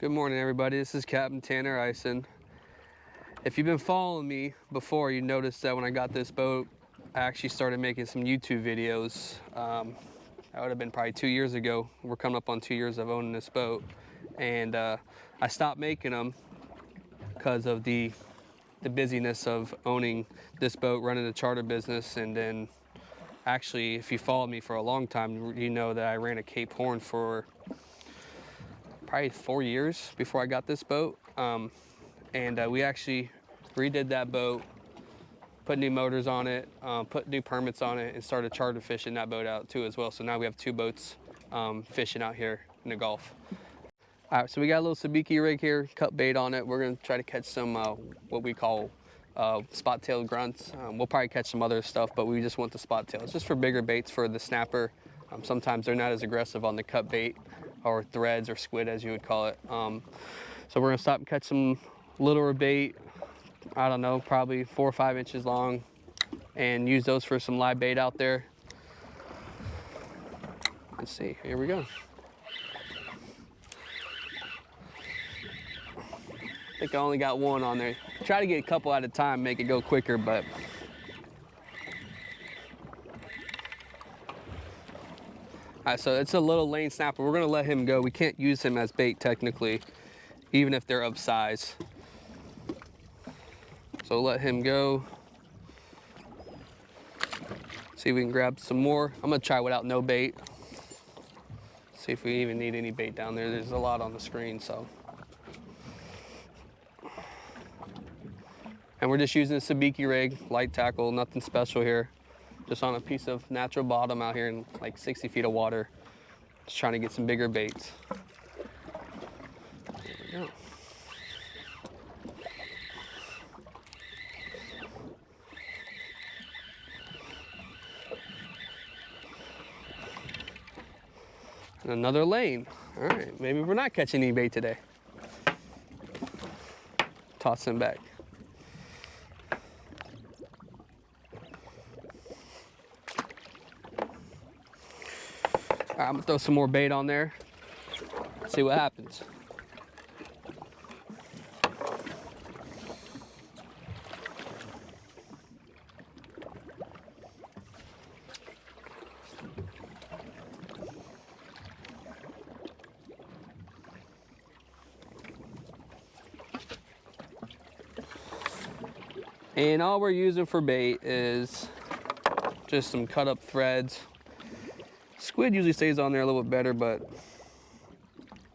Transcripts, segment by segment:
Good morning, everybody. This is Captain Tanner Ison. If you've been following me before, you noticed that when I got this boat, I actually started making some YouTube videos. That would have been probably 2 years ago. We're coming up on 2 years of owning this boat. And I stopped making them because of the busyness of owning this boat, running a charter business. And then actually, if you followed me for a long time, you know that I ran a Cape Horn for probably 4 years before I got this boat. We actually redid that boat, put new motors on it, put new permits on it, and started charter fishing that boat out too as well. So now we have 2 boats fishing out here in the Gulf. All right, so we got a little sabiki rig here, cut bait on it. We're gonna try to catch some what we call spot-tailed grunts. We'll probably catch some other stuff, but we just want the spot tails, just for bigger baits for the snapper. Sometimes they're not as aggressive on the cut bait or threads or squid, as you would call it. So we're gonna stop and catch some littler bait, I don't know, probably 4 or 5 inches long, and use those for some live bait out there. Let's see, here we go. I think I only got one on there. Try to get a couple at a time, make it go quicker, but all right, so it's a little lane snapper. We're gonna let him go. We can't use him as bait technically, even if they're of size. So let him go. See if we can grab some more. I'm gonna try without no bait. See if we even need any bait down there. There's a lot on the screen, so. And we're just using a sabiki rig, light tackle, nothing special here. Just on a piece of natural bottom out here in like 60 feet of water. Just trying to get some bigger baits. There we go. And another lane. All right, maybe we're not catching any bait today. Toss him back. All right, I'm gonna throw some more bait on there. See what happens. And all we're using for bait is just some cut up threads. Squid usually stays on there a little bit better, but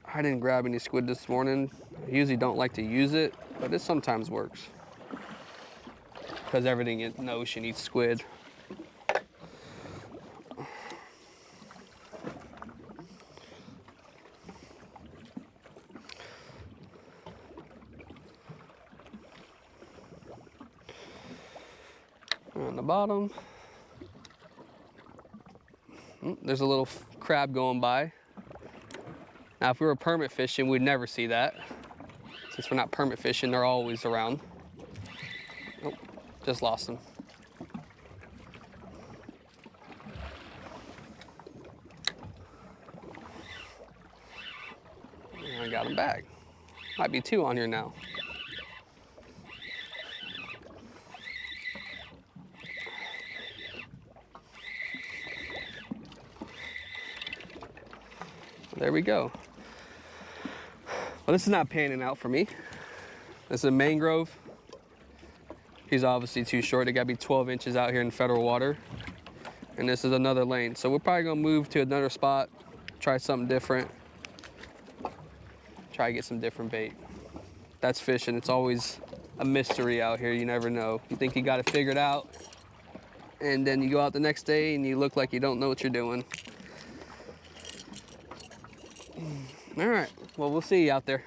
I didn't grab any squid this morning. I usually don't like to use it, but it sometimes works. Because everything in the ocean eats squid. On the bottom. There's a little crab going by. Now, if we were permit fishing, we'd never see that. Since we're not permit fishing, they're always around. Oh, just lost them. And I got them back. Might be 2 on here now. There we go. Well, this is not panning out for me. This is a mangrove. He's obviously too short. They gotta be 12 inches out here in federal water. And this is another lane. So we're probably gonna move to another spot, try something different. Try to get some different bait. That's fishing. It's always a mystery out here. You never know. You think you got it figured out, and then you go out the next day and you look like you don't know what you're doing. All right, well, we'll see you out there.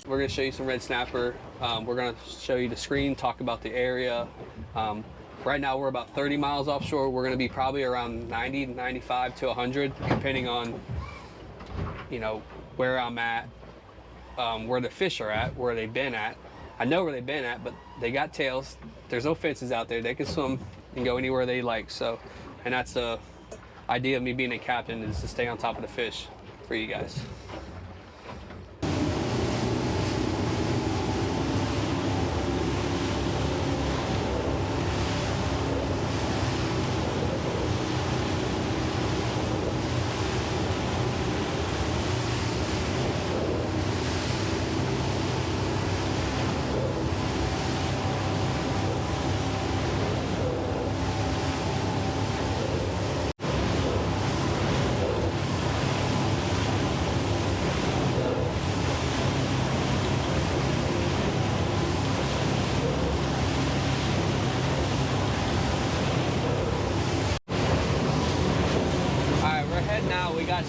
We're gonna show you some red snapper. We're gonna show you the screen, talk about the area. Right now we're about 30 miles offshore. We're gonna be probably around 90, 95 to 100, depending on, you know, where I'm at, where the fish are at, where they've been at. I know where they've been at, but they got tails. There's no fences out there. They can swim and go anywhere they like. So, and that's the idea of me being a captain, is to stay on top of the fish for you guys.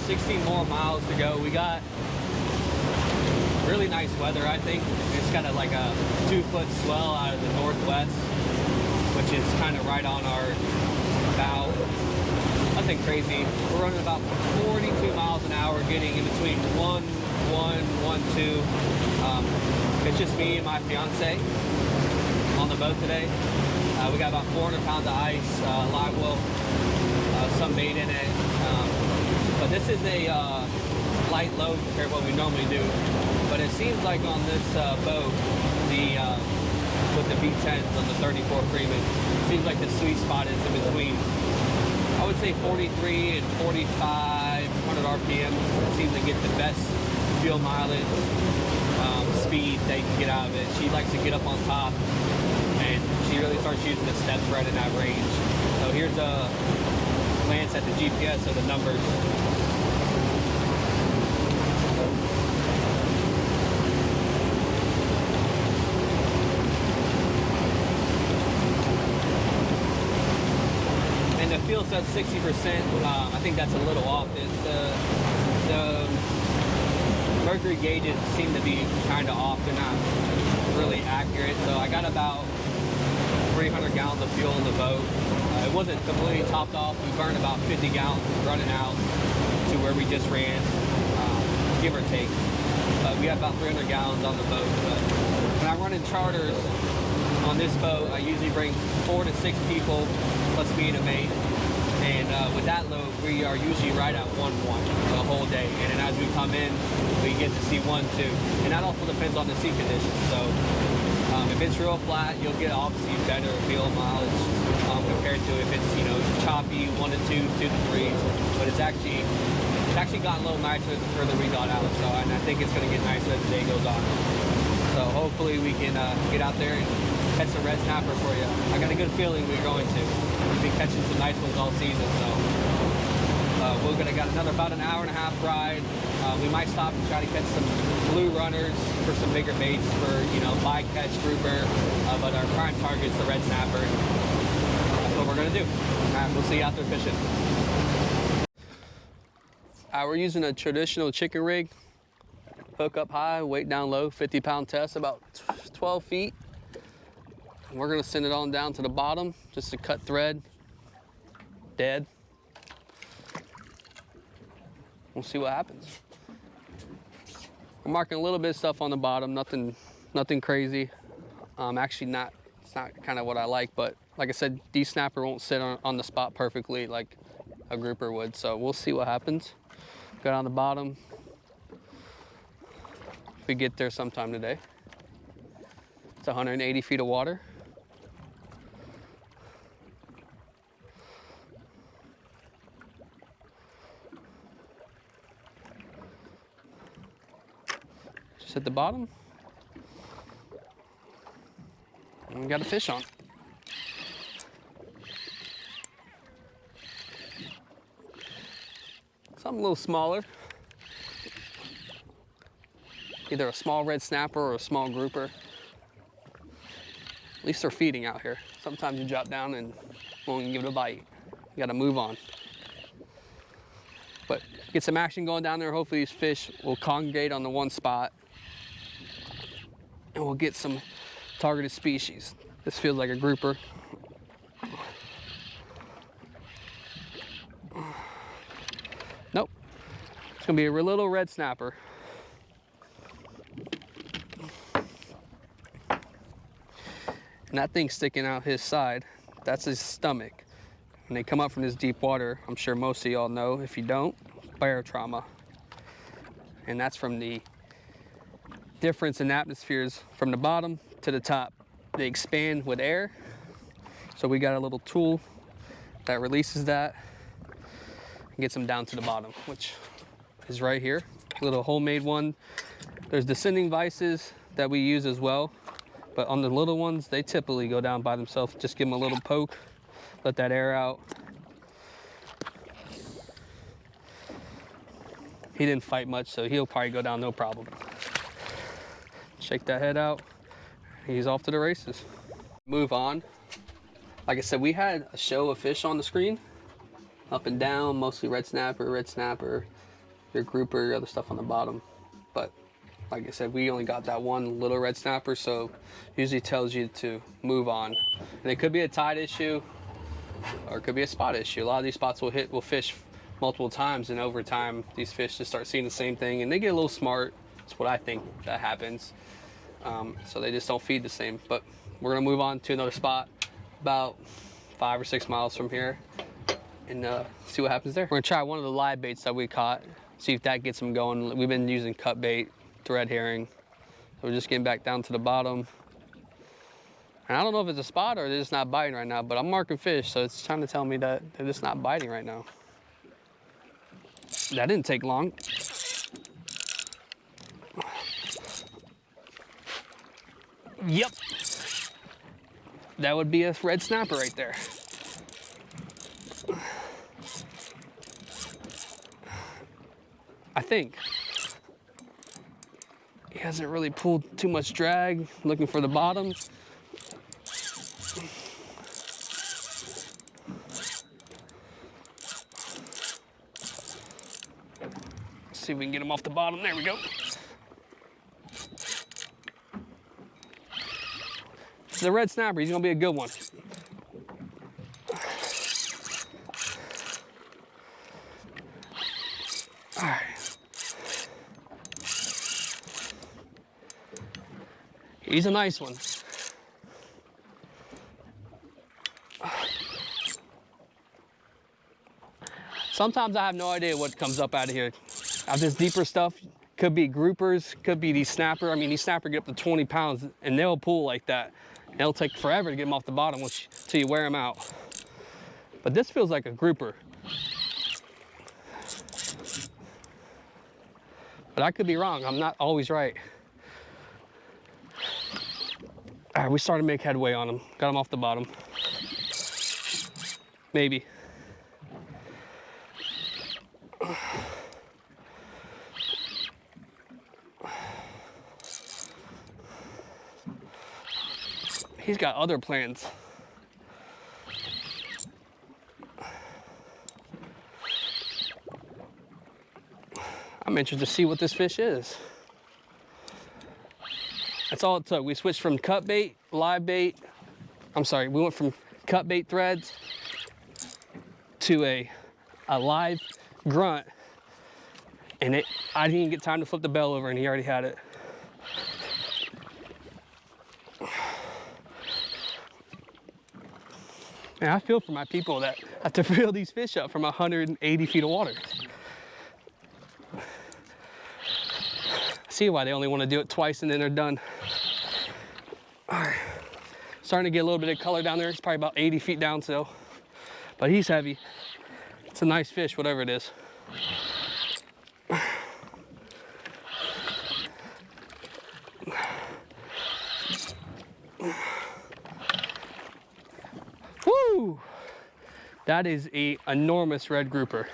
16 more miles to go. We got really nice weather, I think. It's got like a 2-foot swell out of the northwest, which is kind of right on our bow. Nothing crazy. We're running about 42 miles an hour, getting in between 1, 2. It's just me and my fiance on the boat today. We got about 400 pounds of ice, live well, some bait in it. But this is a light load compared to what we normally do. But it seems like on this boat, with the V10s on the 34 Freeman, it seems like the sweet spot is in between, I would say 43 and 4,500 RPM. It seems to get the best fuel mileage, speed that you can get out of it. She likes to get up on top, and she really starts using the steps right in that range. So here's a glance at the GPS of the numbers. And the fuel says 60%. I think that's a little off. The mercury gauges seem to be kind of off. They're not really accurate. So I got about 300 gallons of fuel in the boat. It wasn't completely topped off. We burned about 50 gallons running out to where we just ran, give or take. We have about 300 gallons on the boat. But when I'm running charters on this boat, I usually bring 4 to 6 people, plus me and a mate. And with that load, we are usually right at 1-1 the whole day. And then as we come in, we get to see 1-2. And that also depends on the sea conditions. So if it's real flat, you'll get obviously better fuel mileage compared to if it's, you know, choppy, 1 to 2, 2 to 3. But it's actually gotten a little nicer the further we got out. So, and I think it's going to get nicer as the day goes on. So hopefully we can get out there and catch some red snapper for you. I got a good feeling we're going to. We've been catching some nice ones all season, so we're gonna got about an hour and a half ride. We might stop and try to catch some blue runners for some bigger baits for, you know, bycatch, grouper, but our prime target's the red snapper. That's what we're gonna do. All right, we'll see you out there fishing. We're using a traditional chicken rig. Hook up high, weight down low, 50-pound test, about 12 feet. We're gonna send it on down to the bottom just to cut thread. Dead. We'll see what happens. I'm marking a little bit of stuff on the bottom, nothing crazy. Actually it's not kind of what I like, but like I said, these snapper won't sit on the spot perfectly like a grouper would, so we'll see what happens. Go down the bottom. If we get there sometime today. It's 180 feet of water. Just hit the bottom. And we got a fish on. Something a little smaller. Either a small red snapper or a small grouper. At least they're feeding out here. Sometimes you drop down and won't even give it a bite. You gotta move on. But get some action going down there. Hopefully these fish will congregate on the one spot. And we'll get some targeted species. This feels like a grouper. Nope. It's gonna be a little red snapper. And that thing's sticking out his side. That's his stomach. When they come up from this deep water, I'm sure most of y'all know, if you don't, barotrauma. And that's from the difference in atmospheres from the bottom to the top. They expand with air. So we got a little tool that releases that and gets them down to the bottom, which is right here. A little homemade one. There's descending vices that we use as well. But on the little ones, they typically go down by themselves. Just give them a little poke, let that air out. He didn't fight much, so he'll probably go down no problem. Shake that head out. He's off to the races. Move on. Like I said, we had a show of fish on the screen. Up and down, mostly red snapper, your grouper, your other stuff on the bottom. But like I said, we only got that one little red snapper, so usually tells you to move on. And it could be a tide issue, or it could be a spot issue. A lot of these spots will fish multiple times, and over time, these fish just start seeing the same thing, and they get a little smart. That's what I think that happens. So they just don't feed the same. But we're gonna move on to another spot about 5 or 6 miles from here, and see what happens there. We're gonna try one of the live baits that we caught, see if that gets them going. We've been using cut bait, thread herring. So we're just getting back down to the bottom. And I don't know if it's a spot or they're just not biting right now, but I'm marking fish, so it's trying to tell me that they're just not biting right now. That didn't take long. Yep. That would be a red snapper right there. I think. He hasn't really pulled too much drag. Looking for the bottom. See if we can get him off the bottom. There we go. The red snapper, he's gonna be a good one. All right. He's a nice one. Sometimes I have no idea what comes up out of here. Out of this deeper stuff, could be groupers, could be these snapper. I mean, these snapper get up to 20 pounds and they'll pull like that. And it'll take forever to get them off the bottom until you wear them out. But this feels like a grouper. But I could be wrong, I'm not always right. All right, we started to make headway on him. Got him off the bottom. Maybe. He's got other plans. I'm interested to see what this fish is. That's all it took. We switched from cut bait, live bait. I'm sorry, we went from cut bait threads to a live grunt. And I didn't even get time to flip the bell over and he already had it. And I feel for my people that have to reel these fish up from 180 feet of water. See why they only want to do it twice and then they're done. All right. Starting to get a little bit of color down there. It's probably about 80 feet down still. But he's heavy. It's a nice fish, whatever it is. Woo! That is an enormous red grouper.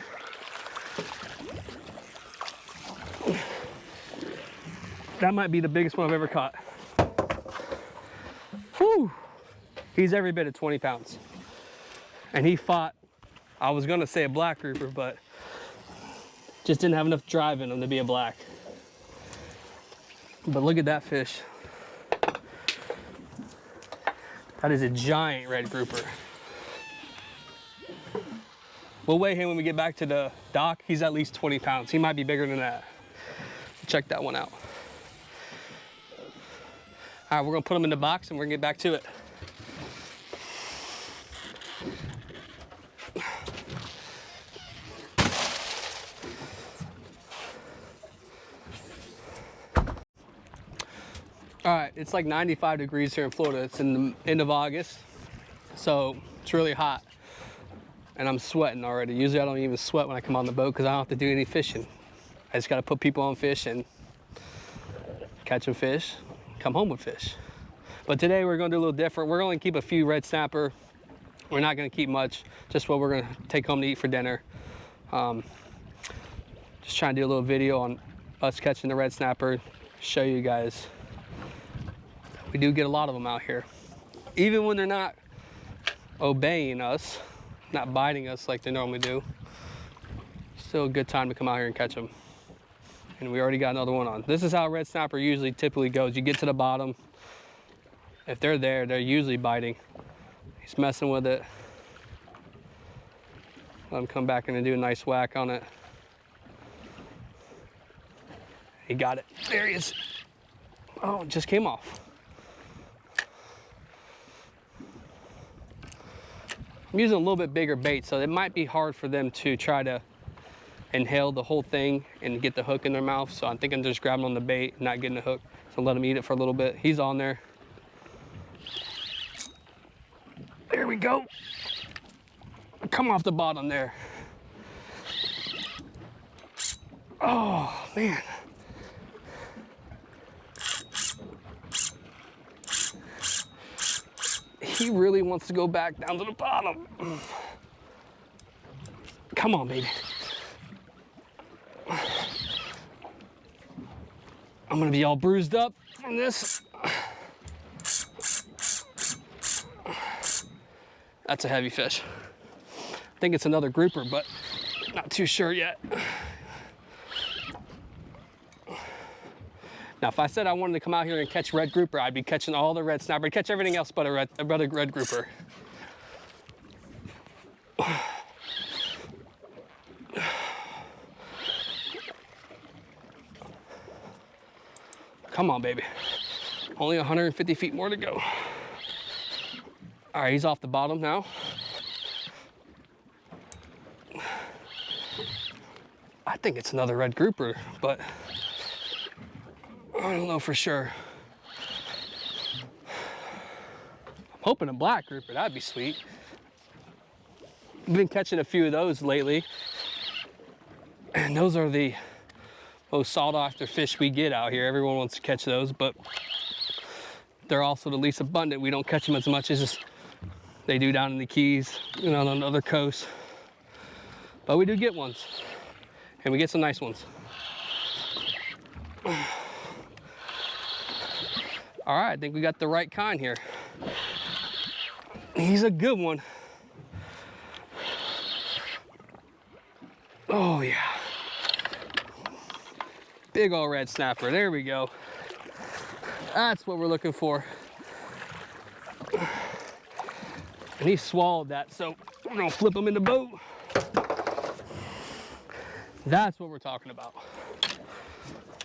That might be the biggest one I've ever caught. Whew! He's every bit of 20 pounds. And he fought, I was gonna say a black grouper, but just didn't have enough drive in him to be a black. But look at that fish. That is a giant red grouper. We'll weigh him when we get back to the dock. He's at least 20 pounds. He might be bigger than that. Check that one out. All right, we're gonna put him in the box and we're gonna get back to it. All right, it's like 95 degrees here in Florida. It's in the end of August, so it's really hot. And I'm sweating already. Usually I don't even sweat when I come on the boat because I don't have to do any fishing. I just gotta put people on fish and catch them fish, come home with fish. But today we're gonna do a little different. We're gonna keep a few red snapper. We're not gonna keep much, just what we're gonna take home to eat for dinner. Just trying to do a little video on us catching the red snapper, show you guys. We do get a lot of them out here. Even when they're not obeying us, not biting us like they normally do, still a good time to come out here and catch them. And we already got another one on. This is how a red snapper typically goes. You get to the bottom. If they're there, they're usually biting. He's messing with it. Let him come back in and do a nice whack on it. He got it. There he is. Oh, it just came off. I'm using a little bit bigger bait, so it might be hard for them to try to inhale the whole thing and get the hook in their mouth. So I think I'm just grabbing on the bait, not getting the hook. So let him eat it for a little bit. He's on there. There we go. Come off the bottom there. Oh, man. He really wants to go back down to the bottom. Come on, baby. I'm gonna be all bruised up from this. That's a heavy fish. I think it's another grouper, but not too sure yet. Now, if I said I wanted to come out here and catch red grouper, I'd be catching all the red snapper. I'd catch everything else but a red grouper. Come on, baby. Only 150 feet more to go. All right, he's off the bottom now. I think it's another red grouper, but I don't know for sure. I'm hoping a black grouper, that'd be sweet. I've been catching a few of those lately, and those are the most sought after fish we get out here. Everyone wants to catch those, but they're also the least abundant. We don't catch them as much as they do down in the Keys, you know, on other coasts. But we do get ones, and we get some nice ones. All right, I think we got the right kind here. He's a good one. Oh yeah. Big old red snapper, there we go. That's what we're looking for. And he swallowed that, so we're gonna flip him in the boat. That's what we're talking about.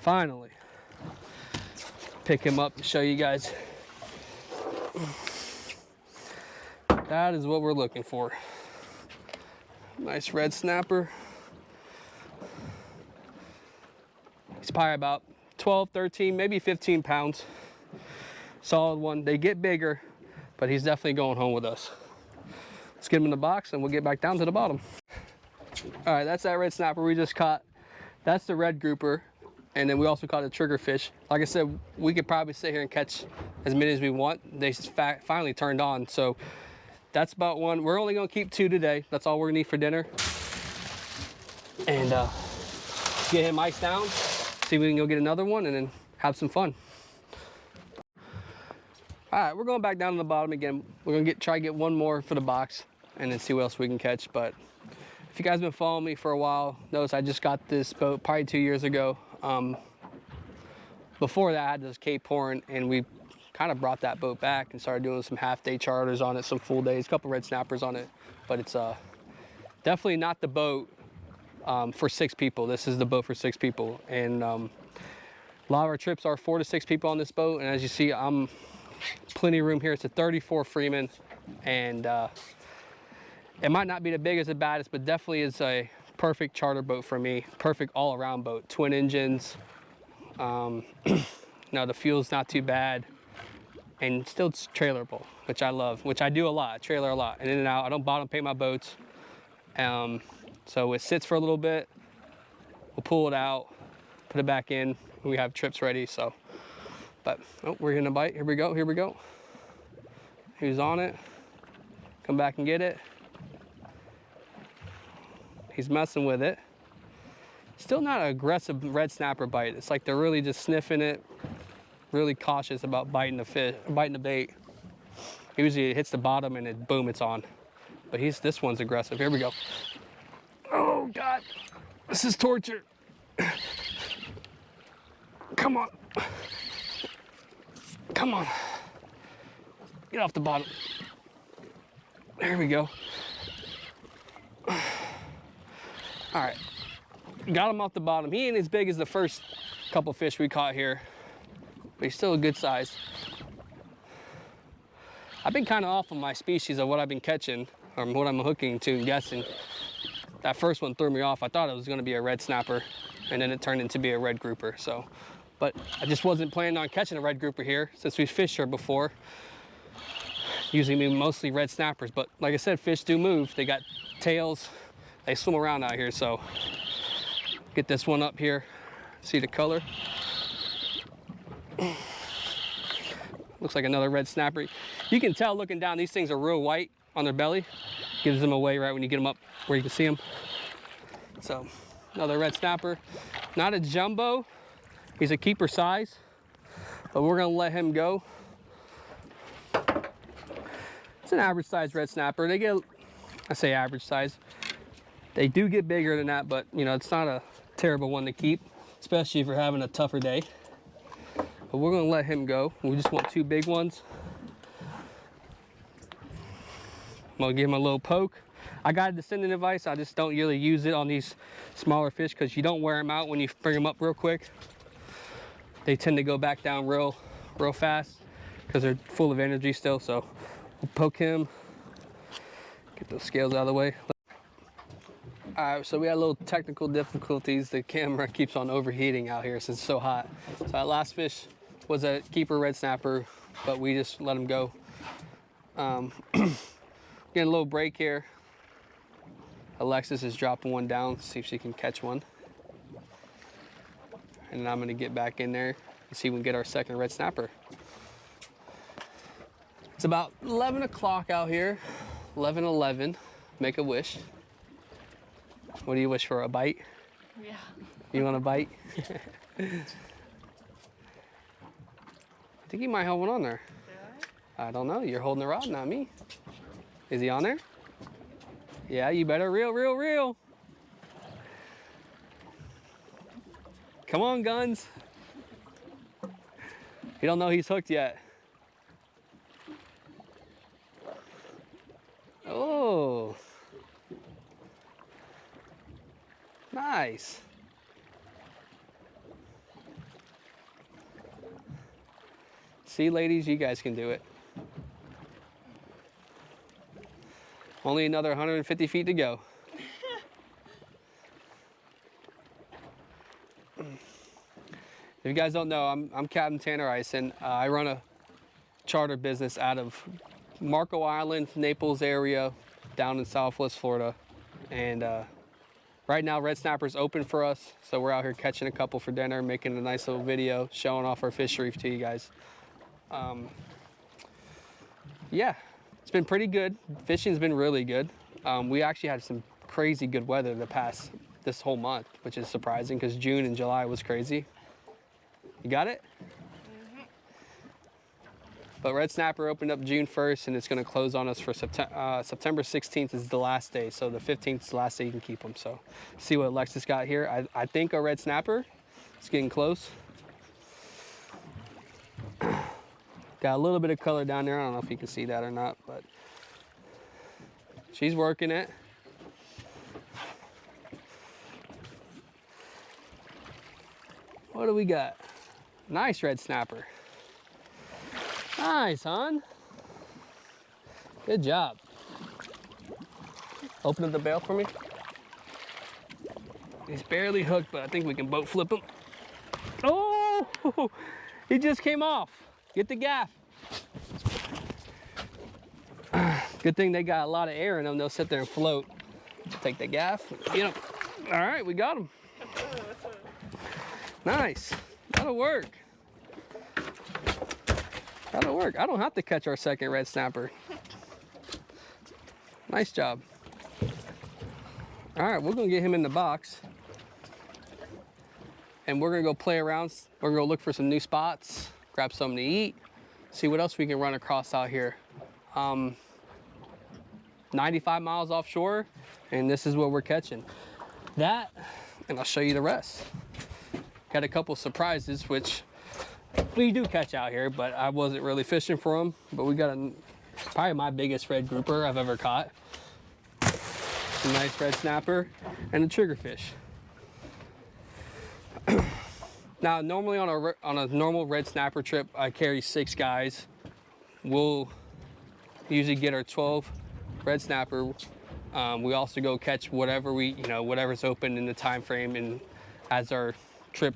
Finally. Pick him up and show you guys. That is what we're looking for. Nice red snapper. He's probably about 12, 13, maybe 15 pounds. Solid one. They get bigger, but he's definitely going home with us. Let's get him in the box and we'll get back down to the bottom. All right, that's that red snapper we just caught. That's the red grouper. And then we also caught a triggerfish. Like I said, we could probably sit here and catch as many as we want. They finally turned on. So that's about one. We're only gonna keep 2 today. That's all we're gonna need for dinner. And get him iced down, see if we can go get another one and then have some fun. All right, we're going back down to the bottom again. We're gonna try to get one more for the box and then see what else we can catch. But if you guys have been following me for a while, notice I just got this boat probably 2 years ago. Before that, I had this Cape Horn, and we kind of brought that boat back and started doing some half-day charters on it, some full days, a couple red snappers on it. But it's definitely not the boat for 6 people. This is the boat for 6 people, and a lot of our trips are 4 to 6 people on this boat. And as you see, I'm plenty of room here. It's a 34 Freeman, and it might not be the biggest or baddest, but definitely is a perfect charter boat for me. Perfect all-around boat. Twin engines. No, the fuel's not too bad, and still it's trailerable, which I love, which I do a lot. I trailer a lot, and in and out. I don't bottom paint my boats. So it sits for a little bit. We'll pull it out, put it back in. We have trips ready. So, but oh, we're gonna bite. Here we go. Here we go. He's on it. Come back and get it. He's messing with it. Still not an aggressive red snapper bite. It's like they're really just sniffing it, really cautious about biting the fish, biting the bait. Usually it hits the bottom and it, boom, it's on. But this one's aggressive. Here we go. Oh God, this is torture. Come on. Come on. Get off the bottom. There we go. All right. Got him off the bottom. He ain't as big as the first couple fish we caught here, but he's still a good size. I've been kind of off on my species of what I've been catching, or what I'm hooking to and guessing. That first one threw me off. I thought it was gonna be a red snapper, and then it turned into be a red grouper, so. But I just wasn't planning on catching a red grouper here since we've fished here before. Usually mostly red snappers, but like I said, fish do move. They got tails, they swim around out here, so. Get this one up here, see the color. Looks like another red snapper. You can tell looking down, these things are real white on their belly. Gives them away right when you get them up where you can see them. So, another red snapper. Not a jumbo, he's a keeper size, but we're gonna let him go. It's an average size red snapper. They get, I say average size. They do get bigger than that, but you know, it's not a terrible one to keep, especially if you're having a tougher day. But we're gonna let him go. We just want 2 big ones. I'm gonna give him a little poke. I got a descending device. I just don't really use it on these smaller fish because you don't wear them out when you bring them up real quick. They tend to go back down real fast because they're full of energy still. So we'll poke him, get those scales out of the way. All right, so we had a little technical difficulties. The camera keeps on overheating out here since it's so hot. So that last fish was a keeper red snapper, but we just let him go. Getting a little break here. Alexis is dropping one down, see if she can catch one. And then I'm gonna get back in there and see if we can get our second red snapper. It's about 11 o'clock out here, 11:11. Make a wish. What do you wish for, a bite? Yeah. You want a bite? I think you might have one on there. I don't know, you're holding the rod, not me. Is he on there? Yeah, you better reel. Come on, Guns. You don't know he's hooked yet. Oh. Nice. See, ladies, you guys can do it. Only another 150 feet to go. If you guys don't know, I'm Captain Tanner Ison. I run a charter business out of Marco Island, Naples area, down in Southwest Florida. And right now, red snapper's open for us. So we're out here catching a couple for dinner, making a nice little video, showing off our fishery to you guys. Yeah, it's been pretty good. Fishing's been really good. We actually had some crazy good weather this whole month, which is surprising because June and July was crazy. You got it? Mm-hmm. But red snapper opened up June 1st and it's gonna close on us for September 16th is the last day. So the 15th is the last day you can keep them. So see what Alexis got here. I think a red snapper. It's getting close. Got a little bit of color down there. I don't know if you can see that or not, but she's working it. What do we got? Nice red snapper. Nice, hon. Good job. Open up the bail for me. He's barely hooked, but I think we can boat flip him. Oh, he just came off. Get the gaff. Good thing they got a lot of air in them. They'll sit there and float. Take the gaff. Get them. All right, we got him. Nice. That'll work. That'll work. I don't have to catch our second red snapper. Nice job. All right, we're gonna get him in the box. And we're gonna go play around. We're gonna go look for some new spots, grab something to eat, see what else we can run across out here. 95 miles offshore, and this is what we're catching. That, and I'll show you the rest. got a couple surprises, which we do catch out here, but I wasn't really fishing for them. But we got probably my biggest red grouper I've ever caught. A nice red snapper and a triggerfish. Now, normally on a normal red snapper trip, I carry 6 guys. We'll usually get our 12 red snapper. We also go catch whatever whatever's open in the time frame, and as our trip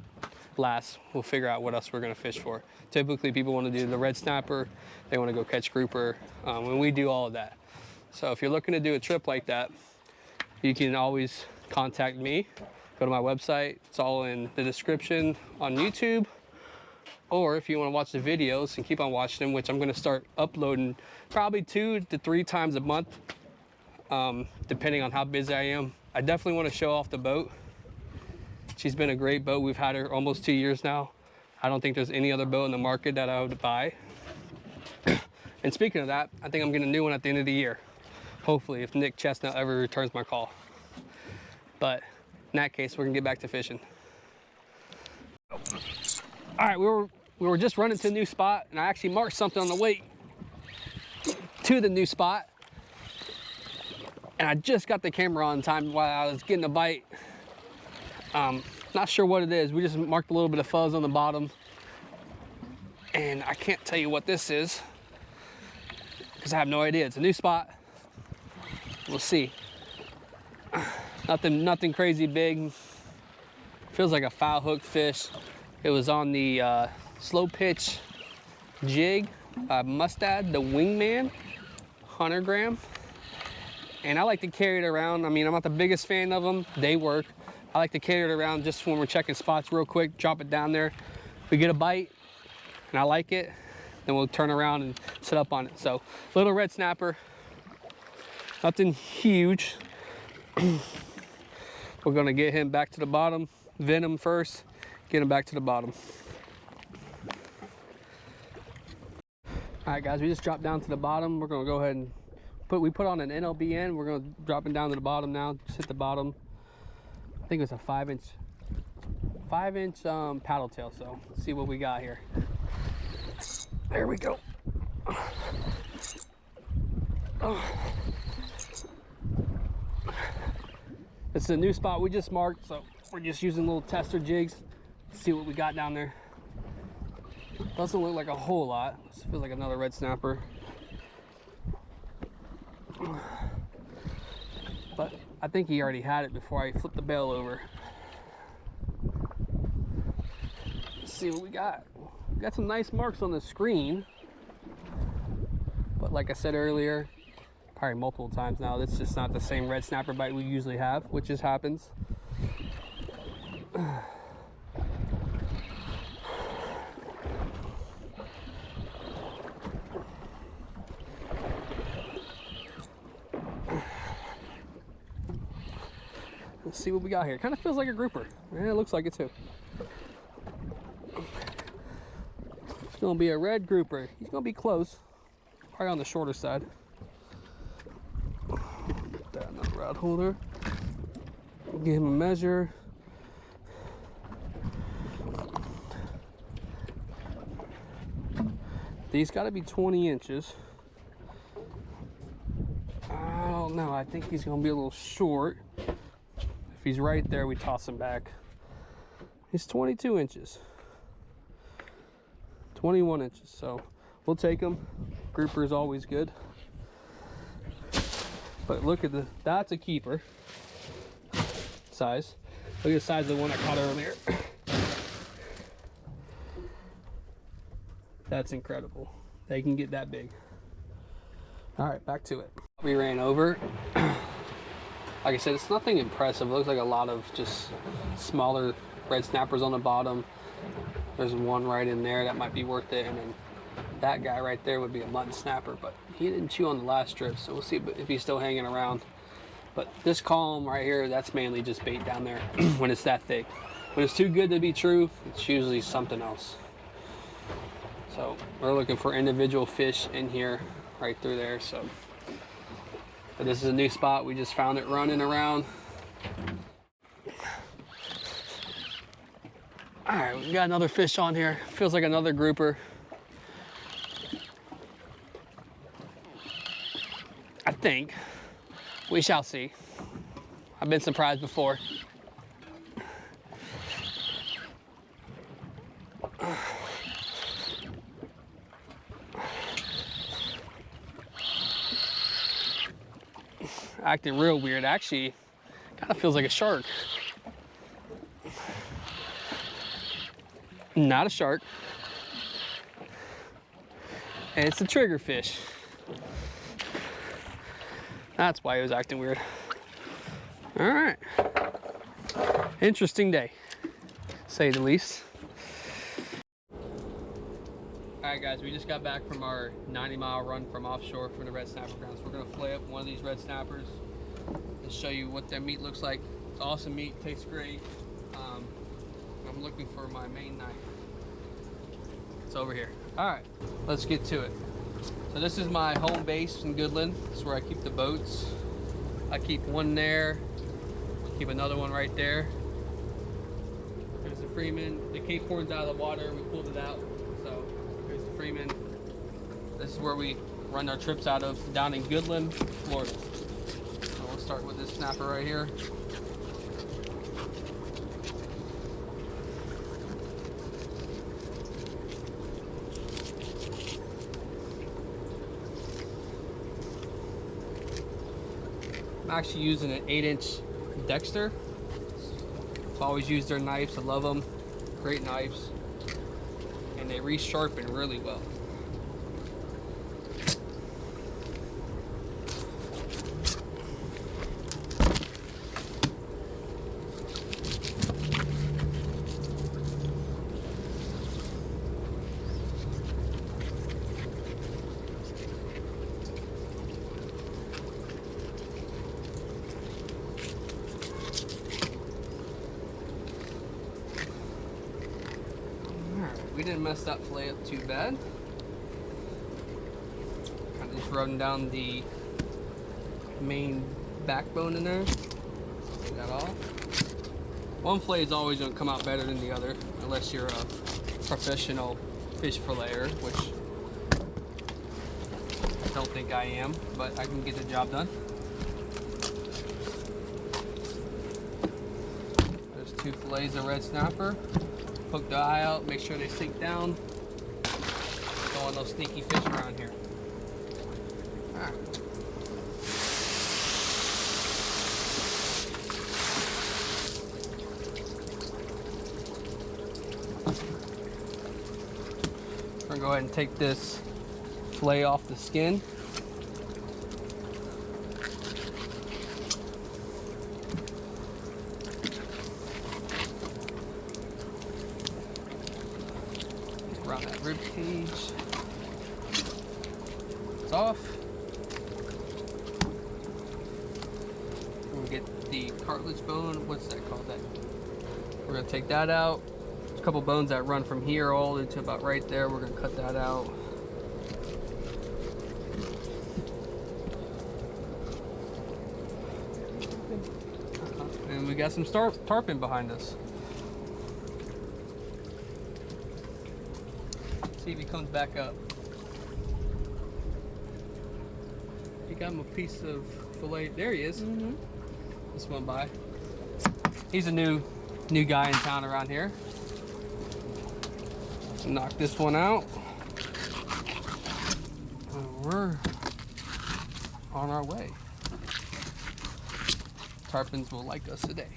lasts, we'll figure out what else we're gonna fish for. Typically, people want to do the red snapper, they want to go catch grouper, and we do all of that. So if you're looking to do a trip like that, you can always contact me. Go to my website, it's all in the description on YouTube. Or if you want to watch the videos and keep on watching them, which I'm going to start uploading probably 2 to 3 times a month, depending on how busy I am. I definitely want to show off the boat. She's been a great boat. We've had her almost 2 years now. I don't think there's any other boat in the market that I would buy. And speaking of that, I think I'm getting a new one at the end of the year. Hopefully, if Nick Chestnut ever returns my call. But in that case, we're gonna get back to fishing. All right, we were just running to a new spot, and I actually marked something on the way to the new spot. And I just got the camera on time while I was getting a bite. Not sure what it is. We just marked a little bit of fuzz on the bottom. And I can't tell you what this is because I have no idea. It's a new spot. We'll see. Nothing crazy big. Feels like a foul hook fish. It was on the slow pitch jig Mustad, the Wingman, 100 gram. And I like to carry it around. I mean, I'm not the biggest fan of them. They work. I like to carry it around just when we're checking spots real quick, drop it down there. If we get a bite and I like it, then we'll turn around and set up on it. So, little red snapper, nothing huge. We're gonna get him back to the bottom, venom first, get him back to the bottom. All right, guys, we just dropped down to the bottom. We're gonna go ahead and we put on an NLBN. We're gonna drop him down to the bottom now. Just hit the bottom. I think it was a 5-inch paddle tail. So let's see what we got here. There we go. It's a new spot we just marked, so we're just using little tester jigs to see what we got down there. Doesn't look like a whole lot. This feels like another red snapper. But I think he already had it before I flipped the bail over. Let's see what we got. We got some nice marks on the screen. But like I said earlier, probably multiple times now, it's just not the same red snapper bite we usually have, which just happens. Let's see what we got here. Kind of feels like a grouper. Yeah, it looks like it too. It's gonna be a red grouper. He's gonna be close, probably on the shorter side. Put that in the rod holder. Give him a measure. These got to be 20 inches. I don't know. I think he's gonna be a little short. If he's right there, we toss him back. He's 22 inches. 21 inches, so we'll take him. Grouper is always good. But look at that's a keeper size. Look at the size of the one I caught earlier. That's incredible. They can get that big. All right, back to it. We ran over. Like I said, it's nothing impressive. It looks like a lot of just smaller red snappers on the bottom. There's one right in there that might be worth it, and then that guy right there would be a mutton snapper, but he didn't chew on the last trip, so we'll see if he's still hanging around. But this column right here, that's mainly just bait down there when it's that thick. When it's too good to be true, it's usually something else. So we're looking for individual fish in here, right through there. So. But this is a new spot. We just found it running around. All right, we got another fish on here. Feels like another grouper. I think. We shall see. I've been surprised before. Acting real weird. Actually, kind of feels like a shark. Not a shark. And it's a triggerfish. That's why he was acting weird. All right. Interesting day, say the least. All right, guys, we just got back from our 90-mile run from offshore from the red snapper grounds. We're gonna flay up one of these red snappers and show you what their meat looks like. It's awesome meat, tastes great. I'm looking for my main knife. It's over here. All right, let's get to it. So this is my home base in Goodland. This is where I keep the boats. I keep one there, keep another one right there. There's the Freeman. The Cape Horn's out of the water, we pulled it out. So here's the Freeman. This is where we run our trips out of, down in Goodland, Florida. So we'll start with this snapper right here. I'm actually using an 8-inch Dexter. I've always used their knives. I love them. Great knives. And they resharpen really well. We didn't mess that fillet up too bad. Kind of just rubbing down the main backbone in there. Take that off. One fillet is always going to come out better than the other, unless you're a professional fish filleter, which I don't think I am, but I can get the job done. There's 2 fillets of red snapper. Hook the eye out, make sure they sink down. Don't want no sneaky fish around here. All right. We're gonna go ahead and take this fillet off the skin. Around that rib cage. It's off. We'll get the cartilage bone. What's that called? We're gonna take that out. There's a couple bones that run from here all into about right there. We're gonna cut that out. And we got some tarpon behind us. See if he comes back up. You got him a piece of fillet. There he is. Mm-hmm. This one by. He's a new guy in town around here. Knock this one out. And we're on our way. Tarpons will like us today.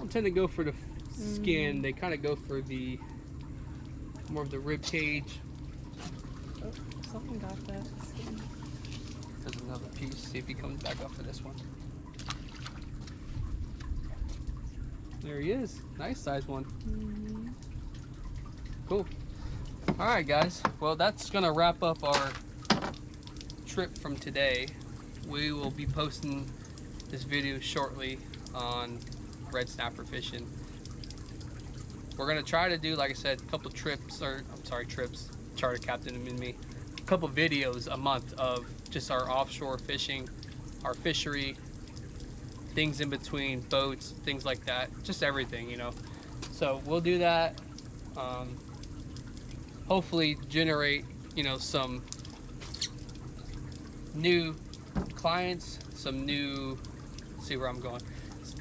Tend to go for the skin. They kind of go for the more of the rib cage. Oh, something got that. There's another piece. See if he comes back up for this one. There he is. Nice size one. Mm-hmm. Cool. All right, guys. Well, that's gonna wrap up our trip from today. We will be posting this video shortly on red snapper fishing. We're gonna try to do, like I said, a couple trips, or I'm sorry, trips, charter captain and me, a couple videos a month of just our offshore fishing, our fishery, things in between, boats, things like that, just everything, you know. So we'll do that. Hopefully generate, you know, some new clients, some new, see where I'm going,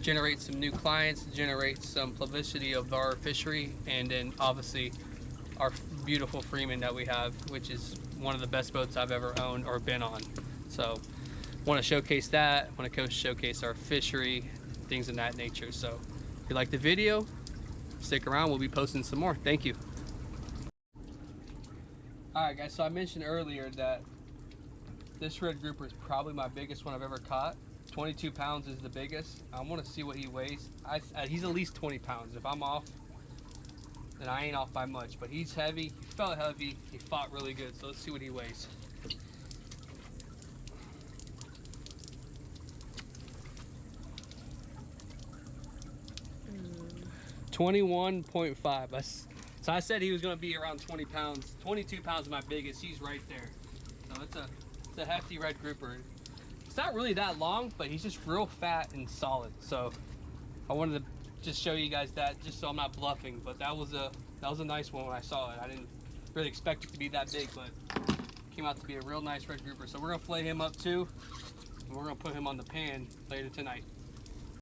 generate some new clients, generate some publicity of our fishery, and then obviously our beautiful Freeman that we have, which is one of the best boats I've ever owned or been on. So want to showcase that, want to showcase our fishery, things of that nature. So if you like the video, stick around, we'll be posting some more. Thank you. All right guys, so I mentioned earlier that this red grouper is probably my biggest one I've ever caught. 22 pounds is the biggest. I want to see what he weighs. He's at least 20 pounds. If I'm off, then I ain't off by much, but he's heavy. He felt heavy. He fought really good. So let's see what he weighs. 21.5. So I said he was going to be around 20 pounds. 22 pounds is my biggest. He's right there. So it's a hefty red grouper. It's not really that long, but he's just real fat and solid. So I wanted to just show you guys that, just so I'm not bluffing. But that was a nice one when I saw it. I didn't really expect it to be that big, but it came out to be a real nice red grouper. So we're gonna fillet him up too, and we're gonna put him on the pan later tonight.